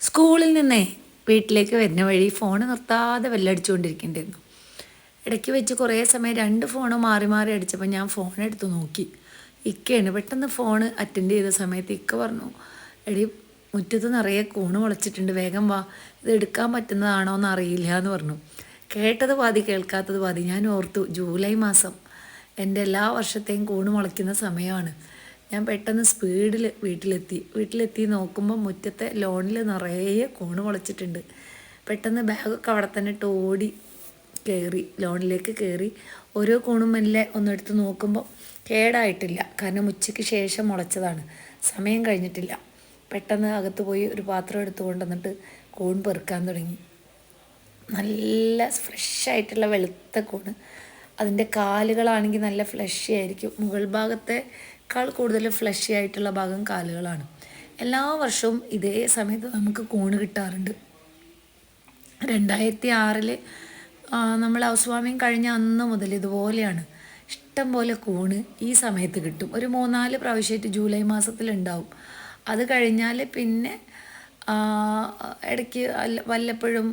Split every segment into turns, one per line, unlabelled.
സ്കൂളിൽ നിന്നേ വീട്ടിലേക്ക് വരുന്ന വഴി ഫോൺ നിർത്താതെ ബെല്ലടിച്ചുകൊണ്ടിരിക്കുന്നുണ്ടായിരുന്നു. ഇടയ്ക്ക് വെച്ച് കുറേ സമയം 2 ഫോണും മാറി മാറി അടിച്ചപ്പോൾ ഞാൻ ഫോൺ എടുത്ത് നോക്കി. ഇക്കയാണ്. പെട്ടെന്ന് ഫോൺ അറ്റൻഡ് ചെയ്ത സമയത്ത് ഇക്ക പറഞ്ഞു, എടി മുറ്റത്ത് നിറയെ കൂണ് മുളച്ചിട്ടുണ്ട്, വേഗം വാ, ഇത് എടുക്കാൻ പറ്റുന്നതാണോ എന്ന് അറിയില്ല എന്ന് പറഞ്ഞു. കേട്ടത് പാതി കേൾക്കാത്തത് പാതി. ഞാൻ ഓർത്തു, ജൂലൈ മാസം എൻ്റെ എല്ലാ വർഷത്തെയും കൂണ് മുളയ്ക്കുന്ന സമയമാണ്. ഞാൻ പെട്ടെന്ന് സ്പീഡിൽ വീട്ടിലെത്തി നോക്കുമ്പോൾ മുറ്റത്തെ ലോണിൽ നിറയെ കൂണ് മുളച്ചിട്ടുണ്ട്. പെട്ടെന്ന് ബാഗൊക്കെ അവിടെ തന്നെ ഇട്ട് ഓടി ലോണിലേക്ക് കയറി ഓരോ കൂണും മെല്ലെ ഒന്നെടുത്ത് നോക്കുമ്പോൾ കേടായിട്ടില്ല. കാരണം ഉച്ചയ്ക്ക് ശേഷം മുളച്ചതാണ്, സമയം കഴിഞ്ഞിട്ടില്ല. പെട്ടെന്ന് അകത്ത് പോയി ഒരു പാത്രം എടുത്ത് കൊണ്ടുവന്നിട്ട് കൂൺ പെറുക്കാൻ തുടങ്ങി. നല്ല ഫ്രഷായിട്ടുള്ള വെളുത്ത കൂണ്. അതിൻ്റെ കാലുകളാണെങ്കിൽ നല്ല ഫ്ലഷി ആയിരിക്കും. മുകൾ ഭാഗത്തേക്കാൾ കൂടുതൽ ഫ്ലഷി ആയിട്ടുള്ള ഭാഗം കാലുകളാണ്. എല്ലാ വർഷവും ഇതേ സമയത്ത് നമുക്ക് കൂണ് കിട്ടാറുണ്ട്. 2006 നമ്മൾ ഹൗസ് വാമിങ് കഴിഞ്ഞ അന്ന് മുതൽ ഇതുപോലെയാണ്. ഇഷ്ടം പോലെ കൂണ് ഈ സമയത്ത് കിട്ടും. ഒരു 3-4 പ്രാവശ്യമായിട്ട് ജൂലൈ മാസത്തിലുണ്ടാവും. അത് കഴിഞ്ഞാൽ പിന്നെ ഇടയ്ക്ക് വല്ലപ്പോഴും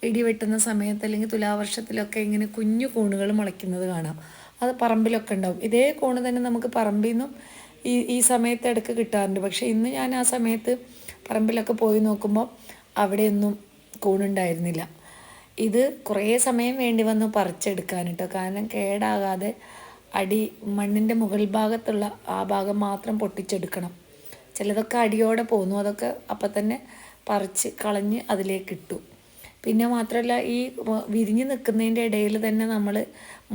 ഇടി വെട്ടുന്ന സമയത്ത് അല്ലെങ്കിൽ തുലാവർഷത്തിലൊക്കെ ഇങ്ങനെ കുഞ്ഞു കൂണുകൾ മുളയ്ക്കുന്നത് കാണാം. അത് പറമ്പിലൊക്കെ ഉണ്ടാവും. ഇതേ കൂണ് തന്നെ നമുക്ക് പറമ്പിൽ നിന്നും ഈ സമയത്ത് ഇടയ്ക്ക് കിട്ടാറുണ്ട്. പക്ഷേ ഇന്ന് ഞാൻ ആ സമയത്ത് പറമ്പിലൊക്കെ പോയി നോക്കുമ്പോൾ അവിടെയൊന്നും കൂണുണ്ടായിരുന്നില്ല. ഇത് കുറേ സമയം വേണ്ടി വന്നു പറിച്ചെടുക്കാൻ കേട്ടോ. കാരണം കേടാകാതെ മണ്ണിൻ്റെ മുകൾ ഭാഗത്തുള്ള ആ ഭാഗം മാത്രം പൊട്ടിച്ചെടുക്കണം. ചിലതൊക്കെ അടിയോടെ പോന്നു, അതൊക്കെ അപ്പം തന്നെ പറിച്ച് കളഞ്ഞ് അതിലേക്ക് ഇട്ടു. പിന്നെ മാത്രമല്ല, ഈ വിരിഞ്ഞ് നിൽക്കുന്നതിൻ്റെ ഇടയിൽ തന്നെ നമ്മൾ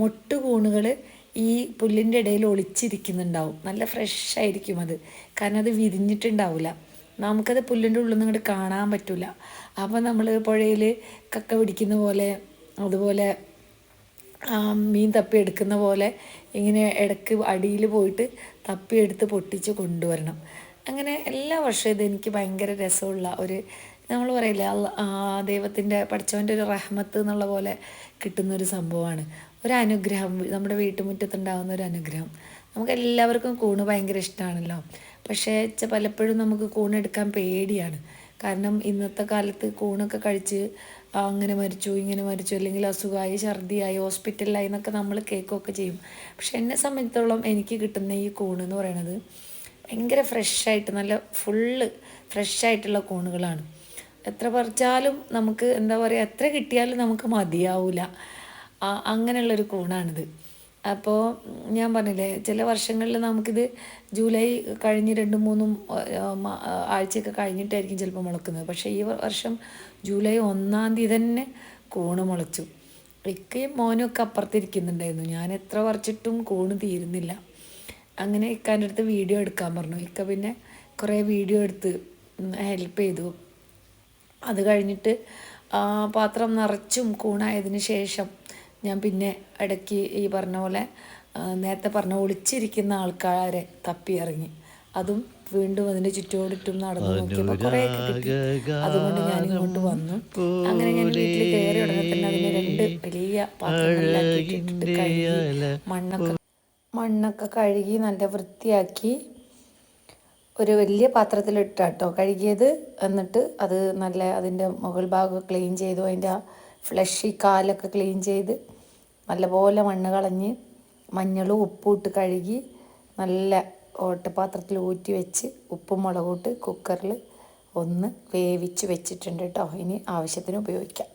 മൊട്ടുകൂണുകൾ ഈ പുല്ലിൻ്റെ ഇടയിൽ ഒളിച്ചിരിക്കുന്നുണ്ടാവും. നല്ല ഫ്രഷായിരിക്കും അത്, കാരണം അത് വിരിഞ്ഞിട്ടുണ്ടാവില്ല. നമുക്കത് പുല്ലിൻ്റെ ഉള്ളിൽ നിന്ന് ഇങ്ങോട്ട് കാണാൻ പറ്റില്ല. അപ്പോൾ നമ്മൾ പുഴയിൽ കക്ക പിടിക്കുന്ന പോലെ, അതുപോലെ മീൻ തപ്പിയെടുക്കുന്ന പോലെ ഇങ്ങനെ ഇടയ്ക്ക് അടിയിൽ പോയിട്ട് തപ്പിയെടുത്ത് പൊട്ടിച്ച് കൊണ്ടുവരണം. അങ്ങനെ എല്ലാ വർഷവും ഇതെനിക്ക് ഭയങ്കര രസമുള്ള ഒരു, നമ്മൾ പറയില്ലേ, ദൈവത്തിൻ്റെ പഠിച്ചവൻ്റെ ഒരു റഹ്മത്ത് എന്നുള്ള പോലെ കിട്ടുന്നൊരു സംഭവമാണ്. ഒരു അനുഗ്രഹം, നമ്മുടെ വീട്ടുമുറ്റത്തുണ്ടാകുന്ന ഒരു അനുഗ്രഹം. നമുക്ക് എല്ലാവർക്കും കൂണ് ഭയങ്കര ഇഷ്ടമാണല്ലോ. പക്ഷേ പലപ്പോഴും നമുക്ക് കൂണെടുക്കാൻ പേടിയാണ്. കാരണം ഇന്നത്തെ കാലത്ത് കൂണൊക്കെ കഴിച്ച് അങ്ങനെ മരിച്ചു ഇങ്ങനെ മരിച്ചു, അല്ലെങ്കിൽ അസുഖമായി ഛർദിയായി ഹോസ്പിറ്റലിലായി എന്നൊക്കെ നമ്മൾ കേൾക്കുകയൊക്കെ ചെയ്യും. പക്ഷെ എന്നെ സംബന്ധിച്ചിടത്തോളം എനിക്ക് കിട്ടുന്ന ഈ കൂണെന്ന് പറയണത് ഭയങ്കര ഫ്രഷായിട്ട്, നല്ല ഫുള്ള് ഫ്രഷായിട്ടുള്ള കൂണുകളാണ്. എത്ര പറിച്ചാലും നമുക്ക് എന്താ പറയുക, എത്ര കിട്ടിയാലും നമുക്ക് മതിയാവില്ല. അങ്ങനെയുള്ളൊരു കൂണാണിത്. അപ്പോൾ ഞാൻ പറഞ്ഞില്ലേ, ചില വർഷങ്ങളിൽ നമുക്കിത് ജൂലൈ കഴിഞ്ഞ് 2-3 ആഴ്ചയൊക്കെ കഴിഞ്ഞിട്ടായിരിക്കും ചിലപ്പോൾ മുളക്കുന്നത്. പക്ഷേ ഈ വർഷം ജൂലൈ 1-ാം തീയതി തന്നെ കൂണ് മുളച്ചു. ഇക്കയും മോനും ഒക്കെ അപ്പുറത്തിരിക്കുന്നുണ്ടായിരുന്നു. ഞാൻ എത്ര പറിച്ചിട്ടും കൂണ് തീരുന്നില്ല. അങ്ങനെ ഇക്കാൻ്റെ അടുത്ത് വീഡിയോ എടുക്കാൻ പറഞ്ഞു. ഇക്ക പിന്നെ കുറേ വീഡിയോ എടുത്ത് ഹെൽപ്പ് ചെയ്തു. അത് കഴിഞ്ഞിട്ട് പാത്രം നിറച്ചും കൂണായതിന് ശേഷം ഞാൻ പിന്നെ ഇടയ്ക്ക് ഈ പറഞ്ഞ പോലെ നേരത്തെ പറഞ്ഞ ഒളിച്ചിരിക്കുന്ന ആൾക്കാരെ തപ്പി ഇറങ്ങി. അതും വീണ്ടും അതിൻ്റെ ചുറ്റോടിറ്റും നടന്നു നോക്കിയപ്പോൾ കുറേയൊക്കെ കിട്ടി. അതുകൊണ്ട് ഞാൻ ഇങ്ങോട്ട് വന്നു. അങ്ങനെ ഞാൻ വീട്ടിൽ കയറി ഉടനെ തന്നെ അതിന് 2 വലിയ പാത്രങ്ങളിലാക്കിയിട്ട് കഴുകി മണ്ണൊക്കെ കഴുകി നല്ല വൃത്തിയാക്കി ഒരു വലിയ പാത്രത്തിലിട്ടാട്ടോ കഴുകിയത്. എന്നിട്ട് അത് നല്ല അതിൻ്റെ മുകൾ ഭാഗമൊക്കെ ക്ലീൻ ചെയ്തു. അതിൻ്റെ ഫ്ലഷി കാലൊക്കെ ക്ലീൻ ചെയ്ത് നല്ലപോലെ മണ്ണ് കളഞ്ഞ് മഞ്ഞളും ഉപ്പും ഇട്ട് കഴുകി നല്ല ഓട്ടപാത്രത്തിൽ ഊറ്റി വെച്ച് ഉപ്പും മുളകും ഇട്ട് കുക്കറിൽ ഒന്ന് വേവിച്ച് വെച്ചിട്ടുണ്ട് കേട്ടോ. ഇനി ആവശ്യത്തിന് ഉപയോഗിക്കാം.